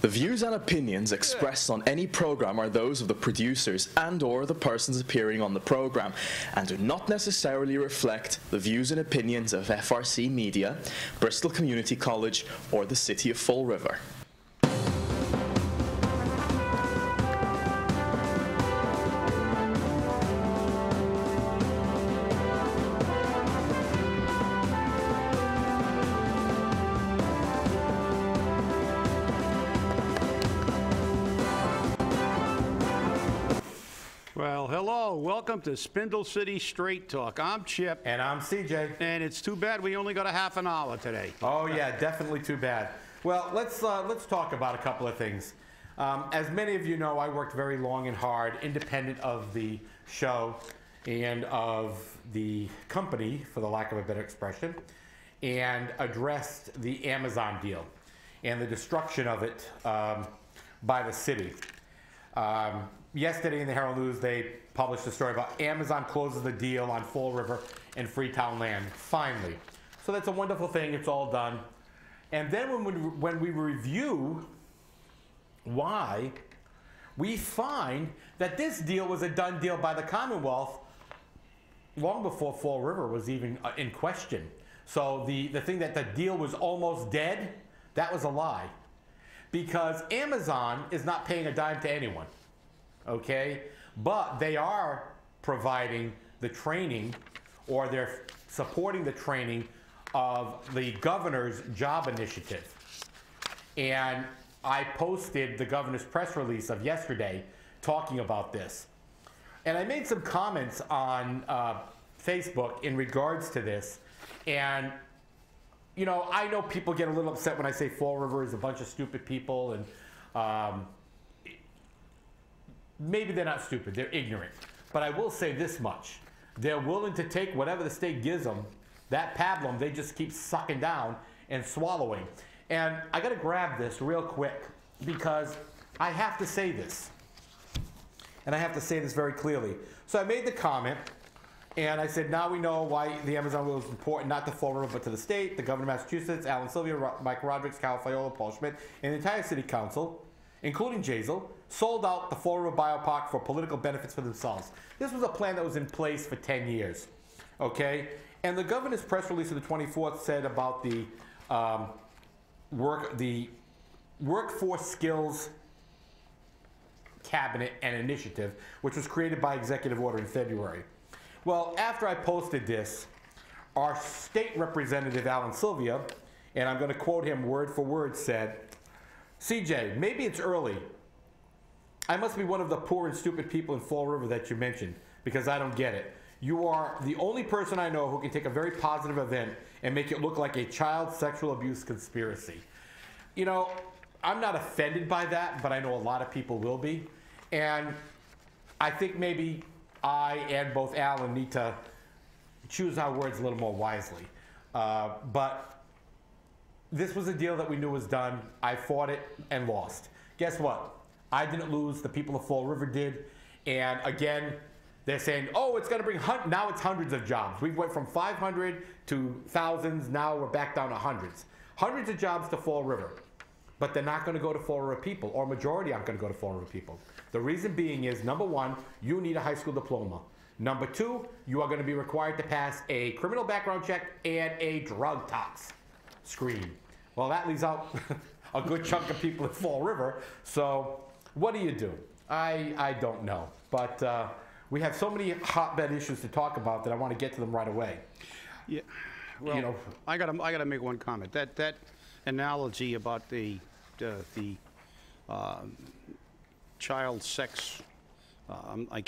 The views and opinions expressed on any program are those of the producers and/or the persons appearing on the program, and do not necessarily reflect the views and opinions of FRC Media, Bristol Community College, or the City of Fall River. Well, hello. Welcome to Spindle City Straight Talk. I'm Chip. And I'm CJ. And it's too bad we only got a half an hour today. Oh, yeah, definitely too bad. Well, let's talk about a couple of things. As many of you know, I worked very long and hard, independent of the show and of the company, for the lack of a better expression, and addressed the Amazon deal and the destruction of it by the city. Yesterday in the Herald News, they published a story about Amazon closes the deal on Fall River and Freetown land, finally. So that's a wonderful thing. It's all done. And then when we review why, we find that this deal was a done deal by the Commonwealth long before Fall River was even in question. So the thing that the deal was almost dead, that was a lie. Because Amazon is not paying a dime to anyone. Okay, but they are providing the training, or they're supporting the training of the governor's job initiative. And I posted the governor's press release of yesterday talking about this. And I made some comments on Facebook in regards to this. And, you know, I know people get a little upset when I say Fall River is a bunch of stupid people, and maybe they're not stupid, they're ignorant. But I will say this much. They're willing to take whatever the state gives them, that pablum, they just keep sucking down and swallowing. And I gotta grab this real quick because I have to say this. And I have to say this very clearly. So I made the comment, and I said, now we know why the Amazon rule is important, not to Fall River, but to the state, the governor of Massachusetts, Alan Sylvia, Mike Rodrigues, Cal Fiola, Paul Schmidt, and the entire city council, including Jazel, sold out the Fall River Biopark for political benefits for themselves. This was a plan that was in place for 10 years, okay? And the governor's press release of the 24th said about the workforce skills cabinet and initiative, which was created by executive order in February. Well, after I posted this, our state representative, Alan Sylvia, and I'm gonna quote him word for word, said, CJ, maybe it's early. I must be one of the poor and stupid people in Fall River that you mentioned, because I don't get it. You are the only person I know who can take a very positive event and make it look like a child sexual abuse conspiracy. You know, I'm not offended by that, but I know a lot of people will be. And I think maybe I and both Alan need to choose our words a little more wisely. But this was a deal that we knew was done. I fought it and lost. Guess what? I didn't lose. The people of Fall River did. And again, they're saying, oh, it's going to bring, now it's hundreds of jobs. We went from 500 to thousands. Now we're back down to hundreds. Hundreds of jobs to Fall River. But they're not going to go to Fall River people, or majority aren't going to go to Fall River people. The reason being is, number one, you need a high school diploma. Number two, you are going to be required to pass a criminal background check and a drug tox screen. Well, that leaves out a good chunk of people in Fall River. So what do? I don't know. But we have so many hotbed issues to talk about that I want to get to them right away. Yeah. Well, you know, I gotta make one comment. That analogy about the child sex. I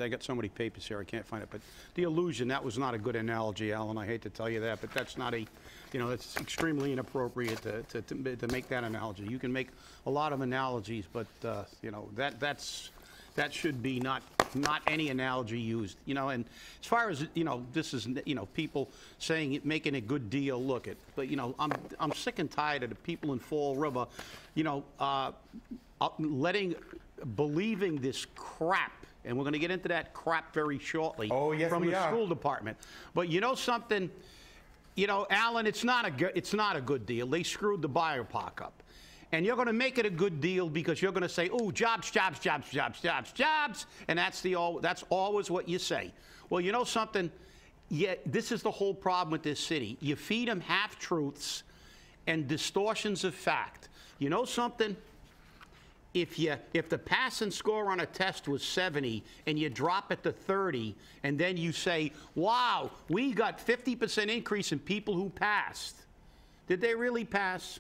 got so many papers here, I can't find it. But the illusion, that was not a good analogy, Alan. I hate to tell you that, but that's not a, you know, that's extremely inappropriate to make that analogy. You can make a lot of analogies, but you know, that should be not any analogy used. You know, and as far as, you know, this is, you know, people saying it, making a good deal look at, but you know, I'm sick and tired of the people in Fall River, you know, believing this crap, and we're going to get into that crap very shortly. Oh, yes, from the school department. But you know something, you know, Alan, it's not a good deal. They screwed the biopark up, And you're going to make it a good deal because you're going to say, oh, jobs, jobs, jobs, jobs, jobs, jobs. And that's always what you say. Well, you know something? Yeah, this is the whole problem with this city. You feed them half-truths and distortions of fact. You know something? If the passing score on a test was 70 and you drop it to 30, and then you say, wow, we got 50% increase in people who passed. Did they really pass?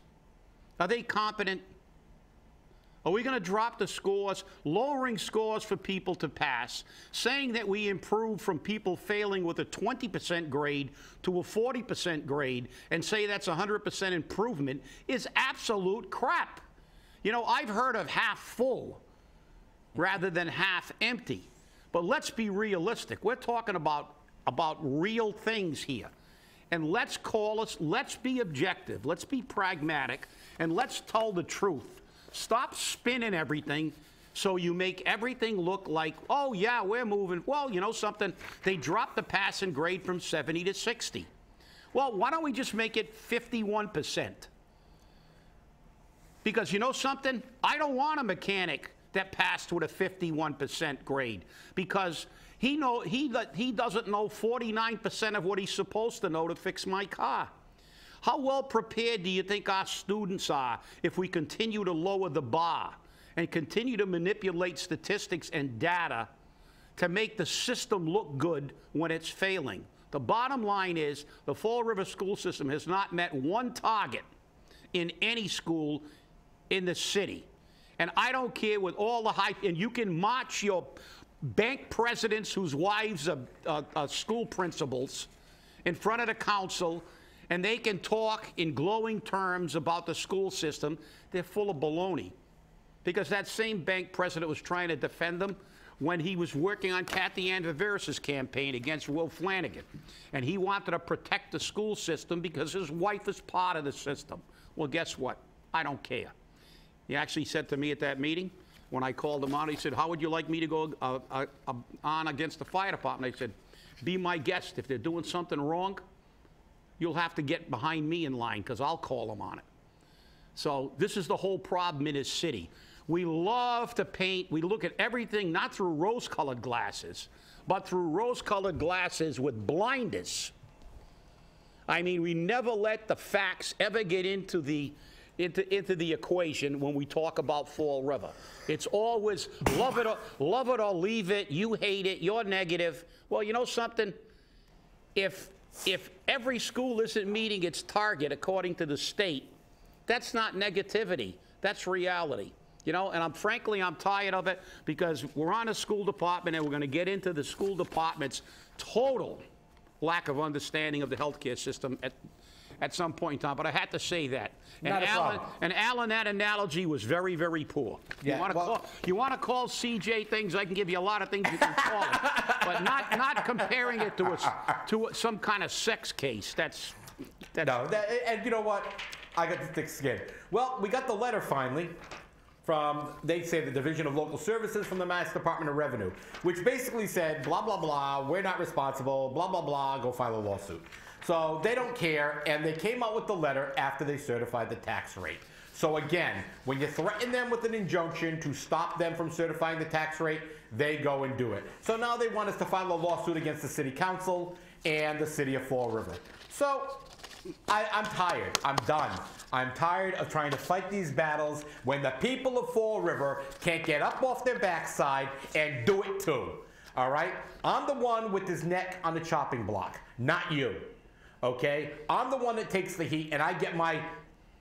Are they competent? Are we going to drop the scores, lowering scores for people to pass, saying that we improved from people failing with a 20% grade to a 40% grade, and say that's 100% improvement is absolute crap. You know, I've heard of half full rather than half empty. But let's be realistic. We're talking about real things here. And let's be objective, let's be pragmatic, and let's tell the truth. Stop spinning everything so you make everything look like, oh yeah, we're moving. Well, you know something? They dropped the passing grade from 70 to 60. Well, why don't we just make it 51%? Because you know something? I don't want a mechanic that passed with a 51% grade, because he doesn't know 49% of what he's supposed to know to fix my car. How well prepared do you think our students are if we continue to lower the bar and continue to manipulate statistics and data to make the system look good when it's failing? The bottom line is the Fall River school system has not met one target in any school in the city. And I don't care with all the hype, and you can march your bank presidents whose wives are school principals in front of the council, and they can talk in glowing terms about the school system. They're full of baloney. Because that same bank president was trying to defend them when he was working on Kathy Ann Viveris's campaign against Will Flanagan. And he wanted to protect the school system because his wife is part of the system. Well, guess what? I don't care. He actually said to me at that meeting, when I called him on, he said, how would you like me to go on against the fire department? I said, be my guest. If they're doing something wrong, you'll have to get behind me in line, because I'll call them on it. So this is the whole problem in this city. We love to paint. We look at everything not through rose-colored glasses, but through rose-colored glasses with blinders. I mean, we never let the facts ever get into the equation when we talk about Fall River. It's always love it or leave it, you hate it, you're negative. Well, you know something? If every school isn't meeting its target according to the state, that's not negativity, that's reality. You know, and frankly, I'm tired of it, because we're on a school department and we're going to get into the school department's total lack of understanding of the healthcare system at some point in time, but I had to say that. And Alan, that analogy was very, very poor. Yeah, you want to call CJ things, I can give you a lot of things you can call it, but not comparing it to some kind of sex case. And you know what? I got the thick skin. Well, we got the letter finally from, they say, the Division of Local Services from the Mass Department of Revenue, which basically said, blah, blah, blah, we're not responsible, blah, blah, blah, go file a lawsuit. So they don't care, and they came out with the letter after they certified the tax rate. So again, when you threaten them with an injunction to stop them from certifying the tax rate, they go and do it. So now they want us to file a lawsuit against the City Council and the City of Fall River. So I'm tired. I'm done. I'm tired of trying to fight these battles when the people of Fall River can't get up off their backside and do it too. All right? I'm the one with his neck on the chopping block, not you. Okay? I'm the one that takes the heat, and I get my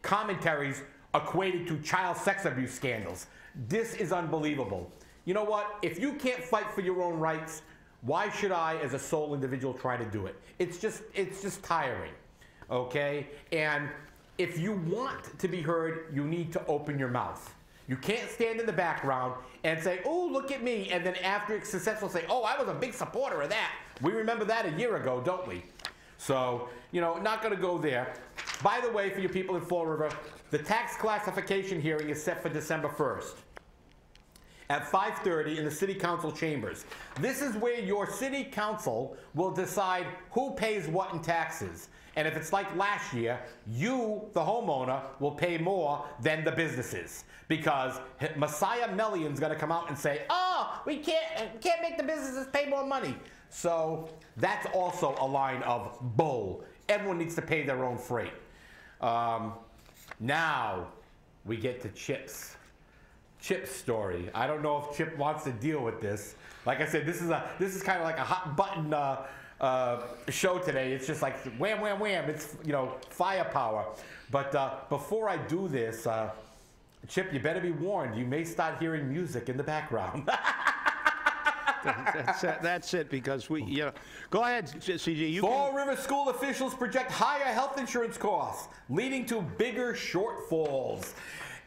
commentaries equated to child sex abuse scandals. This is unbelievable. You know what? If you can't fight for your own rights, why should I, as a sole individual, try to do it? It's just tiring. Okay? And if you want to be heard, you need to open your mouth. You can't stand in the background and say, oh, look at me, and then after it's successful say, oh, I was a big supporter of that. We remember that a year ago, don't we? So, you know, not going to go there. By the way, for you people in Fall River, the tax classification hearing is set for December 1st at 5:30 in the City Council chambers. This is where your City Council will decide who pays what in taxes. And if it's like last year, you, the homeowner, will pay more than the businesses. Because Messiah Mellion's going to come out and say, oh, we can't make the businesses pay more money. So that's also a line of bull. Everyone needs to pay their own freight. Now we get to Chip's story. I don't know if Chip wants to deal with this. Like I said, this is kind of like a hot button show today. It's just like wham, wham, wham. It's, you know, firepower. But before I do this, Chip, you better be warned. You may start hearing music in the background. That's it, because we, you know, go ahead, CG. Fall River School officials project higher health insurance costs, leading to bigger shortfalls.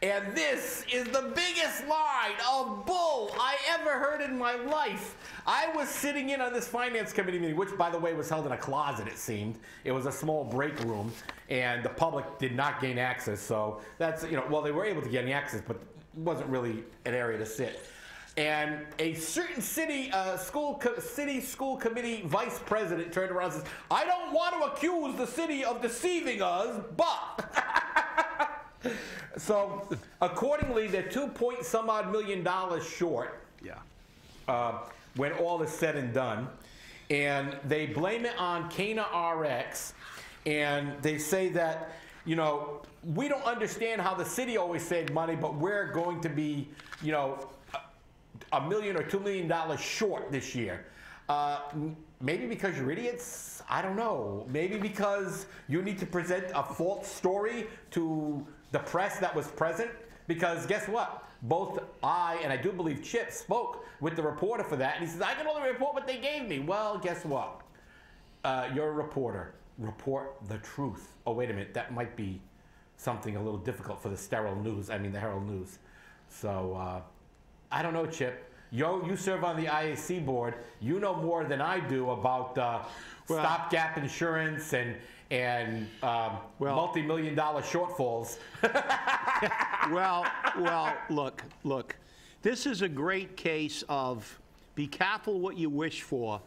And this is the biggest line of bull I ever heard in my life. I was sitting in on this finance committee meeting, which, by the way, was held in a closet, it seemed. It was a small break room, and the public did not gain access. So that's, you know, well, they were able to gain access, but it wasn't really an area to sit. And a certain city school committee vice president turned around and says, I don't want to accuse the city of deceiving us, but... So, accordingly, they're $2-point-some-odd million short. Yeah. When all is said and done. And they blame it on Cana RX. And they say that, you know, we don't understand how the city always saved money, but we're going to be, you know, $1 million or $2 million short this year. Maybe because you're idiots? I don't know. Maybe because you need to present a false story to the press that was present? Because guess what? Both I and I do believe Chip spoke with the reporter for that, and he says, I can only report what they gave me. Well, guess what? You're a reporter. Report the truth. Oh, wait a minute. That might be something a little difficult for the the Herald News. So, I don't know, Chip. You serve on the IAC board. You know more than I do about stopgap insurance and multi-million-dollar shortfalls. well, look. This is a great case of be careful what you wish for,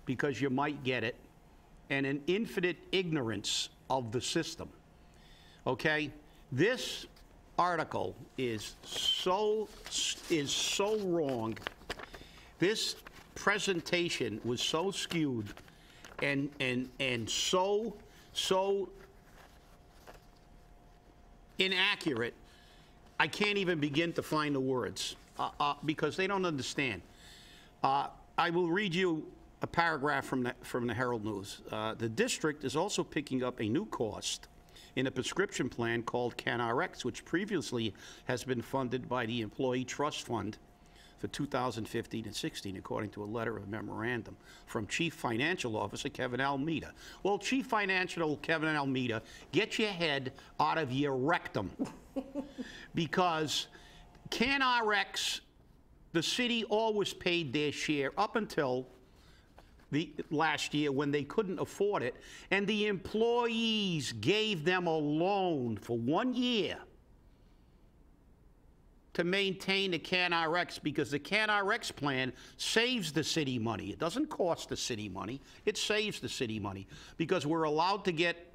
because you might get it, and an infinite ignorance of the system. Okay? This article is so wrong. This presentation was so skewed and so inaccurate. I can't even begin to find the words because they don't understand. I will read you a paragraph from the Herald News. The district is also picking up a new cost in a prescription plan called CanRx, which previously has been funded by the Employee Trust Fund for 2015 and 16, according to a letter of memorandum from Chief Financial Officer Kevin Almeida. Well, Chief Financial Kevin Almeida, get your head out of your rectum, because CanRx, the city always paid their share up until last year when they couldn't afford it, and the employees gave them a loan for 1 year to maintain the CanRx, because the CanRx plan saves the city money. It doesn't cost the city money. It saves the city money, because we're allowed to get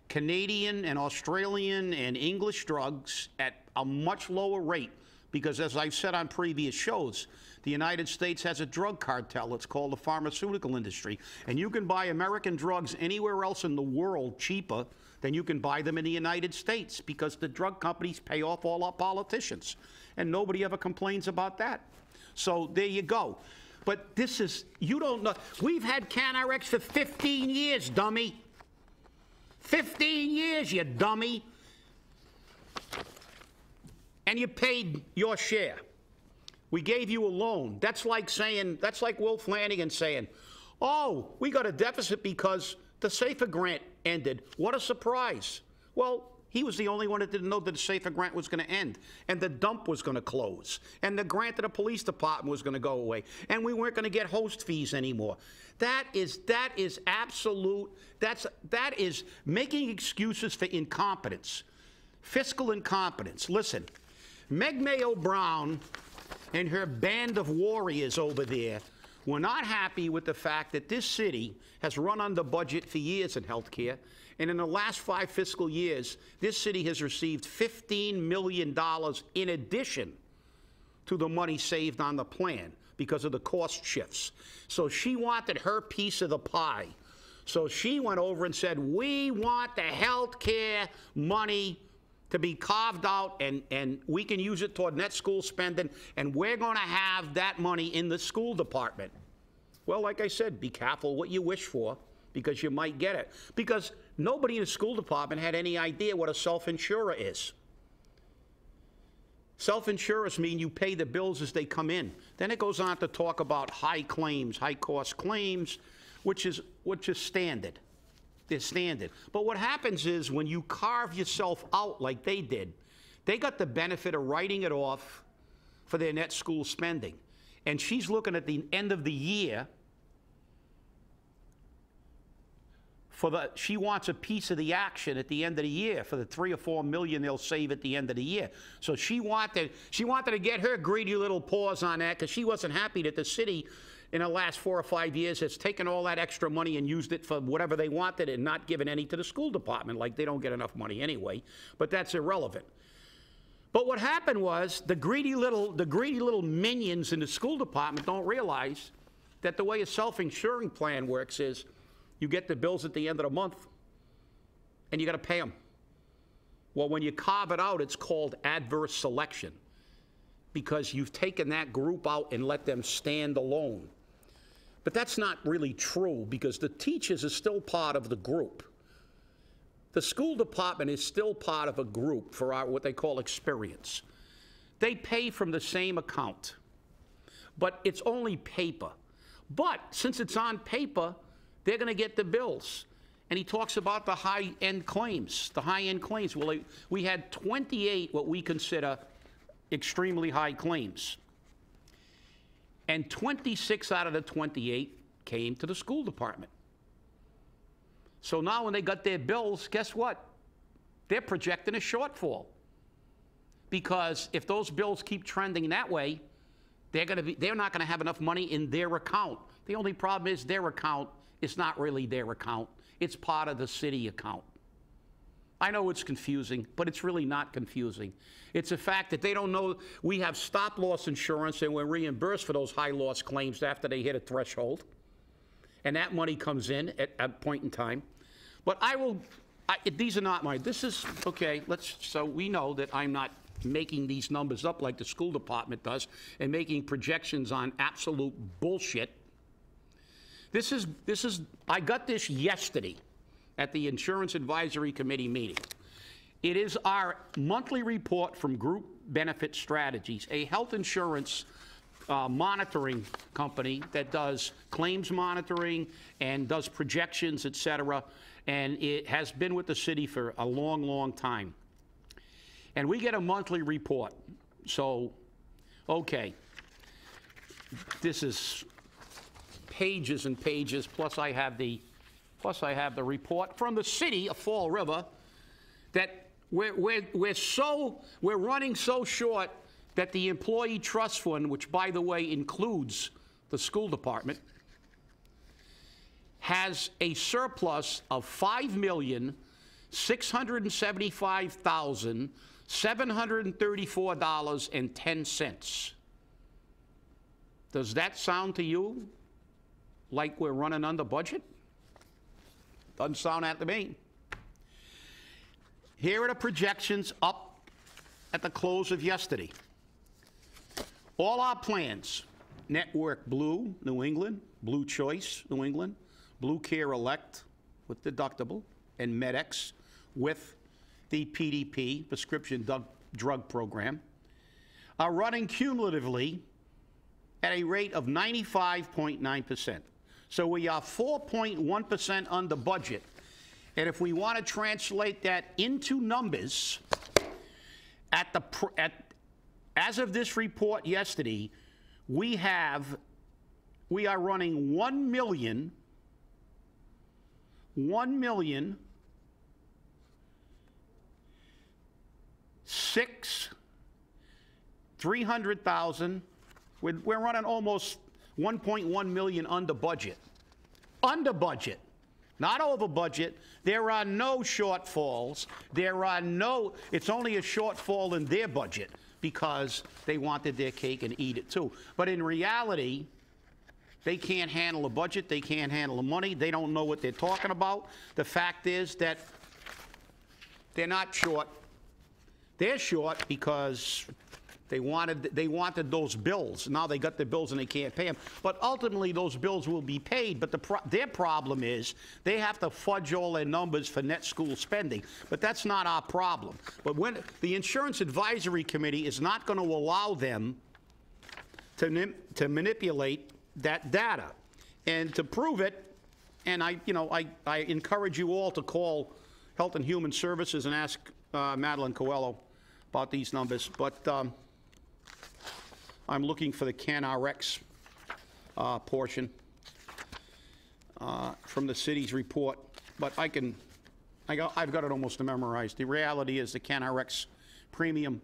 Canadian and Australian and English drugs at a much lower rate, because as I've said on previous shows, the United States has a drug cartel. It's called the pharmaceutical industry. And you can buy American drugs anywhere else in the world cheaper than you can buy them in the United States, because the drug companies pay off all our politicians. And nobody ever complains about that. So there you go. But this is, you don't know. We've had CanRx for 15 years, dummy. 15 years, you dummy. And you paid your share. We gave you a loan. That's like saying, that's like Will Flanagan saying, oh, we got a deficit because the SAFER grant ended. What a surprise. Well, he was the only one that didn't know that the SAFER grant was going to end, and the dump was going to close, and the grant to the police department was going to go away, and we weren't going to get host fees anymore. That is absolute, that is making excuses for incompetence, fiscal incompetence. Listen, Meg Mayo Brown and her band of warriors over there We're not happy with the fact that this city has run under budget for years in healthcare, and in the last 5 fiscal years, this city has received $15 million in addition to the money saved on the plan because of the cost shifts. So she wanted her piece of the pie. So she went over and said, we want the healthcare money to be carved out, and we can use it toward net school spending, and we're going to have that money in the school department. Well, like I said, be careful what you wish for, because you might get it. Because nobody in the school department had any idea what a self-insurer is. Self-insurers mean you pay the bills as they come in. Then it goes on to talk about high claims, high-cost claims, which is standard. They're standard. But what happens is when you carve yourself out like they did, they got the benefit of writing it off for their net school spending. And she's looking at the end of the year she wants a piece of the action at the end of the year for the $3 or $4 million they'll save at the end of the year. So she wanted to get her greedy little paws on that because she wasn't happy that the city in the last 4 or 5 years has taken all that extra money and used it for whatever they wanted and not given any to the school department. Like, they don't get enough money anyway, but that's irrelevant. But what happened was the greedy little minions in the school department don't realize that the way a self-insuring plan works is you get the bills at the end of the month and you got to pay them. Well, when you carve it out, it's called adverse selection because you've taken that group out and let them stand alone. But that's not really true because the teachers are still part of the group. The school department is still part of a group for what they call experience. They pay from the same account, but it's only paper. But since it's on paper, they're going to get the bills. And he talks about the high-end claims, Well, we had 28 what we consider extremely high claims. And 26 out of the 28 came to the school department. So now when they got their bills, guess what? They're projecting a shortfall. Because if those bills keep trending that way, they're not going to have enough money in their account. The only problem is their account is not really their account. It's part of the city account. I know it's confusing, but it's really not confusing. It's a fact that they don't know we have stop-loss insurance and we're reimbursed for those high-loss claims after they hit a threshold. And that money comes in at a point in time. But these are not mine. This is, okay, so we know that I'm not making these numbers up like the school department does and making projections on absolute bullshit. I got this yesterday at the Insurance Advisory Committee meeting. It is our monthly report from Group Benefit Strategies, a health insurance monitoring company that does claims monitoring and does projections, et cetera, and it has been with the city for a long, long time. And we get a monthly report. So, okay, this is pages and pages, plus I have the report from the city of Fall River that we're running so short that the Employee Trust Fund, which by the way includes the school department, has a surplus of $5,675,734.10. Does that sound to you like we're running under budget? Doesn't sound that to me. Here are the projections up at the close of yesterday. All our plans, Network Blue, New England, Blue Choice, New England, Blue Care Elect with deductible, and MedX with the PDP, prescription drug program, are running cumulatively at a rate of 95.9%. So we are 4.1% under budget. And if we want to translate that into numbers, as of this report yesterday, we are running 300,000. We're running almost 1.1 million under budget. Under budget. Not over budget. There are no shortfalls. It's only a shortfall in their budget because they wanted their cake and eat it too. But in reality, they can't handle a budget. They can't handle the money. They don't know what they're talking about. The fact is that they're not short. They're short because they wanted those bills. Now they got the bills and they can't pay them. But ultimately, those bills will be paid. But their problem is they have to fudge all their numbers for net school spending. But that's not our problem. But when the Insurance Advisory Committee is not going to allow them to manipulate that data, and to prove it, and I encourage you all to call Health and Human Services and ask Madeline Coelho about these numbers. But I'm looking for the CanRx portion from the city's report, but I've got it almost memorized. The reality is the CanRx premium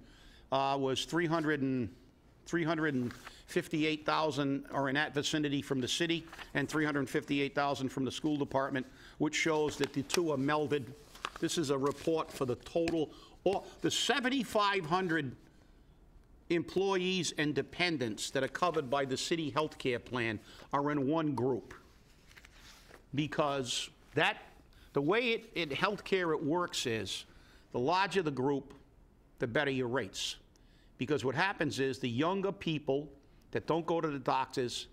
was 358,000 or in that vicinity from the city, and 358,000 from the school department, which shows that the two are melded. This is a report for the total, the 7,500 employees and dependents that are covered by the city health care plan are in one group. Because the way healthcare it works is, the larger the group, the better your rates. Because what happens is the younger people that don't go to the doctors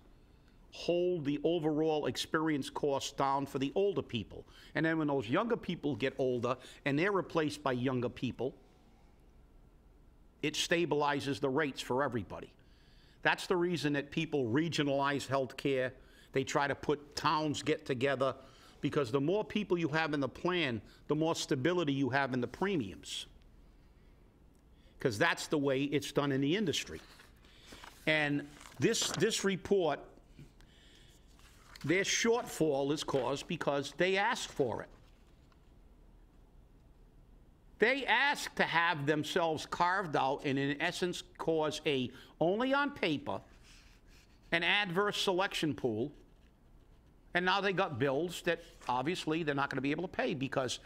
hold the overall experience costs down for the older people. And then when those younger people get older and they're replaced by younger people, it stabilizes the rates for everybody. That's the reason that people regionalize healthcare. They try to put towns get together, because the more people you have in the plan, the more stability you have in the premiums. Because that's the way it's done in the industry. And this report, their shortfall is caused because they asked for it. They asked to have themselves carved out and in essence cause only on paper, an adverse selection pool. And now they got bills that obviously they're not going to be able to pay, because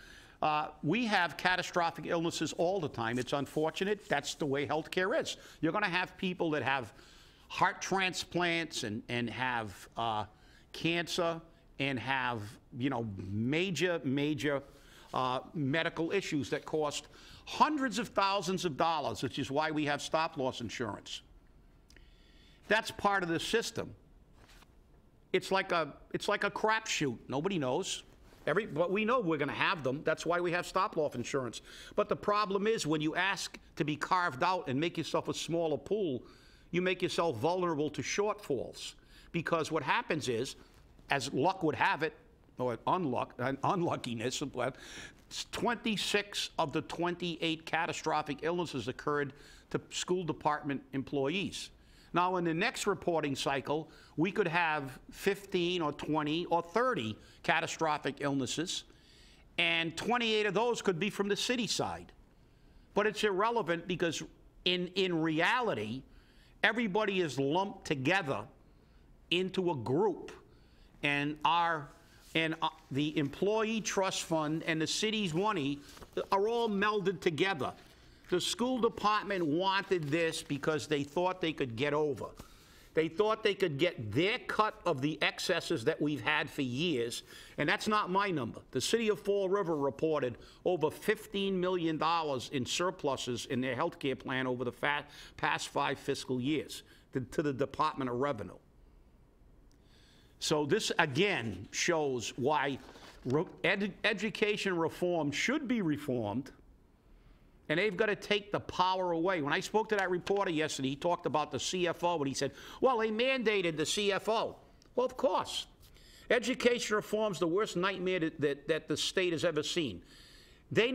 we have catastrophic illnesses all the time. It's unfortunate. That's the way healthcare is. You're going to have people that have heart transplants and have cancer and have, major medical issues that cost hundreds of thousands of dollars, which is why we have stop-loss insurance. That's part of the system. It's like a crapshoot. Nobody knows. But we know we're going to have them. That's why we have stop-loss insurance. But the problem is, when you ask to be carved out and make yourself a smaller pool, you make yourself vulnerable to shortfalls. Because what happens is, as luck would have it, or unluckiness, 26 of the 28 catastrophic illnesses occurred to school department employees. Now, in the next reporting cycle, we could have 15 or 20 or 30 catastrophic illnesses, and 28 of those could be from the city side. But it's irrelevant, because in reality, everybody is lumped together into a group, and the employee trust fund and the city's money are all melded together. The school department wanted this because they thought they could get over. They thought they could get their cut of the excesses that we've had for years, and that's not my number. The city of Fall River reported over $15 million in surpluses in their health care plan over the past 5 fiscal years to the Department of Revenue. So this, again, shows why education reform should be reformed, and they've got to take the power away. When I spoke to that reporter yesterday, he talked about the CFO, and he said, well, they mandated the CFO. Well, of course. Education reform's the worst nightmare that the state has ever seen. They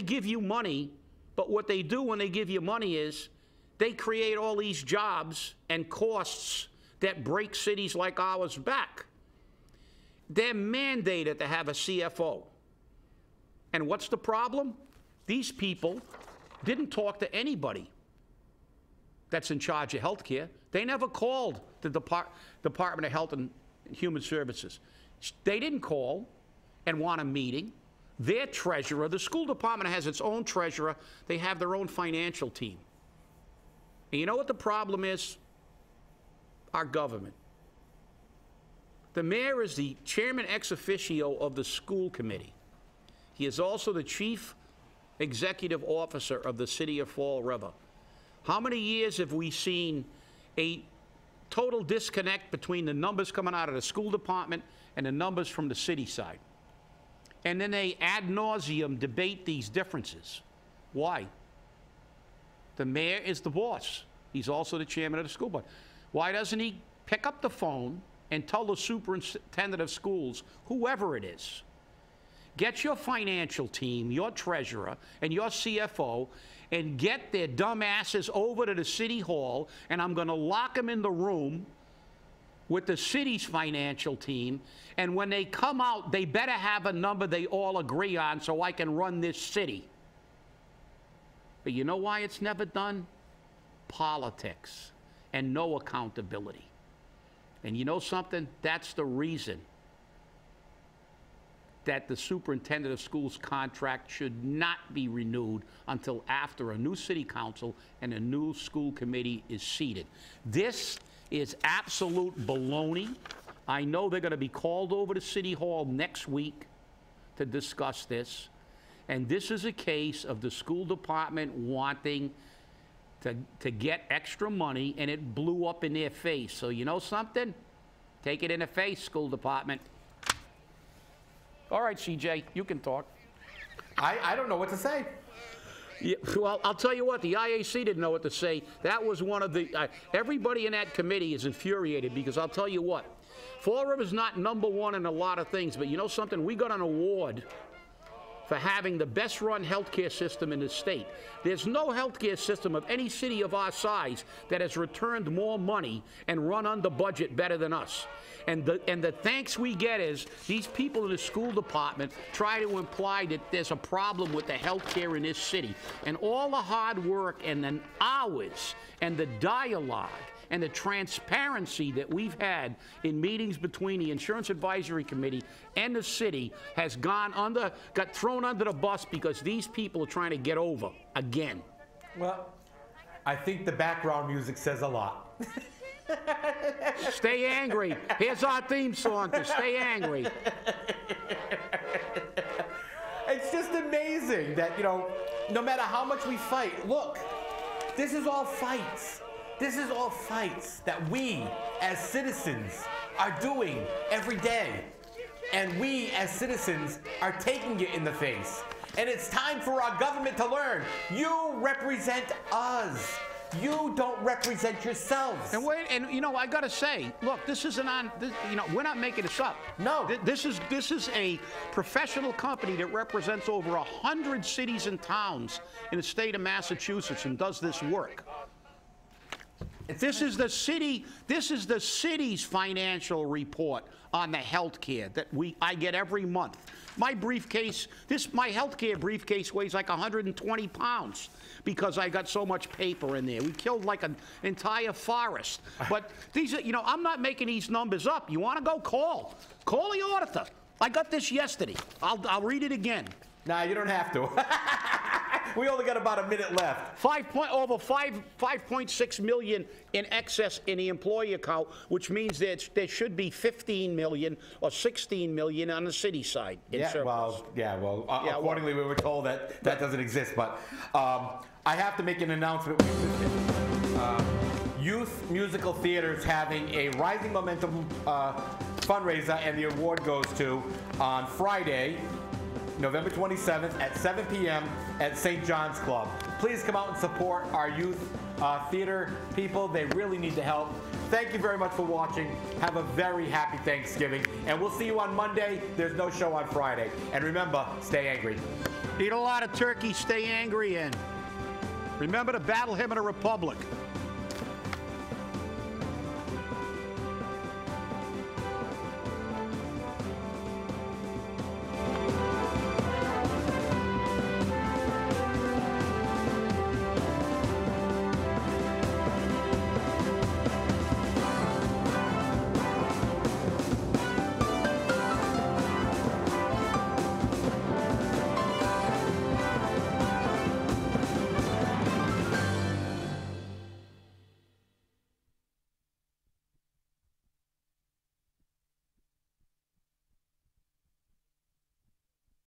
give you money, but what they do when they give you money is they create all these jobs and costs that break cities like ours back. They're mandated to have a CFO. And what's the problem? These people didn't talk to anybody. that's in charge of health care. They never called the Department of Health and Human Services. They didn't call and want a meeting. Their treasurer, the school department has its own treasurer. They have their own financial team. And you know what the problem is? Our government. The mayor is the chairman ex officio of the school committee. He is also the chief executive officer of the city of Fall River. How many years have we seen a total disconnect between the numbers coming out of the school department and the numbers from the city side? And then they ad nauseum debate these differences. Why? The mayor is the boss. He's also the chairman of the school board. Why doesn't he pick up the phone and tell the superintendent of schools, whoever it is, get your financial team, your treasurer, and your CFO, and get their dumb asses over to the city hall, and I'm going to lock them in the room with the city's financial team, and when they come out, they better have a number they all agree on so I can run this city. But you know why it's never done? Politics and no accountability. And you know something? That's the reason that the superintendent of schools contract should not be renewed until after a new city council and a new school committee is seated. This is absolute baloney. I know they're going to be called over to City Hall next week to discuss this. And this is a case of the school department wanting to get extra money, and it blew up in their face. So you know something? Take it in the face, school department. All right, CJ, you can talk. I don't know what to say. Yeah, well, I'll tell you what, the IAC didn't know what to say. That was one of the, everybody in that committee is infuriated because I'll tell you what, Fall River's not #1 in a lot of things, but you know something? We got an award for having the best run healthcare system in the state. There's no healthcare system of any city of our size that has returned more money and run under budget better than us. And the thanks we get is these people in the school department try to imply that there's a problem with the healthcare in this city. And all the hard work and the hours and the dialogue and the transparency that we've had in meetings between the Insurance Advisory Committee and the city has got thrown under the bus because these people are trying to get over again. Well, I think the background music says a lot. Stay angry. Here's our theme song to Stay Angry. It's just amazing that, you know, no matter how much we fight, look, this is all fights. This is all fights that we as citizens are doing every day. And we as citizens are taking it in the face. And it's time for our government to learn. You represent us. You don't represent yourselves. And wait, and you know, I gotta say, look, this isn't on, you know, we're not making this up. No. This is a professional company that represents over 100 cities and towns in the state of Massachusetts and does this work. This is the city's financial report on the health care that I get every month. My briefcase, my health care briefcase weighs like 120 pounds because I got so much paper in there. We killed like an entire forest. But these are, you know, I'm not making these numbers up. You want to go? Call the auditor. I got this yesterday. I'll read it again. Nah, you don't have to. We only got about a minute left. Over 5.6 million in excess in the employee account, which means that there should be 15 million or 16 million on the city side. Accordingly, we were told that doesn't exist. But I have to make an announcement. Youth Musical Theater is having a Rising Momentum fundraiser, and the award goes to on Friday, November 27th at 7 p.m. at St. John's Club. Please come out and support our youth theater people. They really need the help. Thank you very much for watching. Have a very happy Thanksgiving. And we'll see you on Monday. There's no show on Friday. And remember, stay angry. Eat a lot of turkey, stay angry, and remember the battle hymn of the Republic.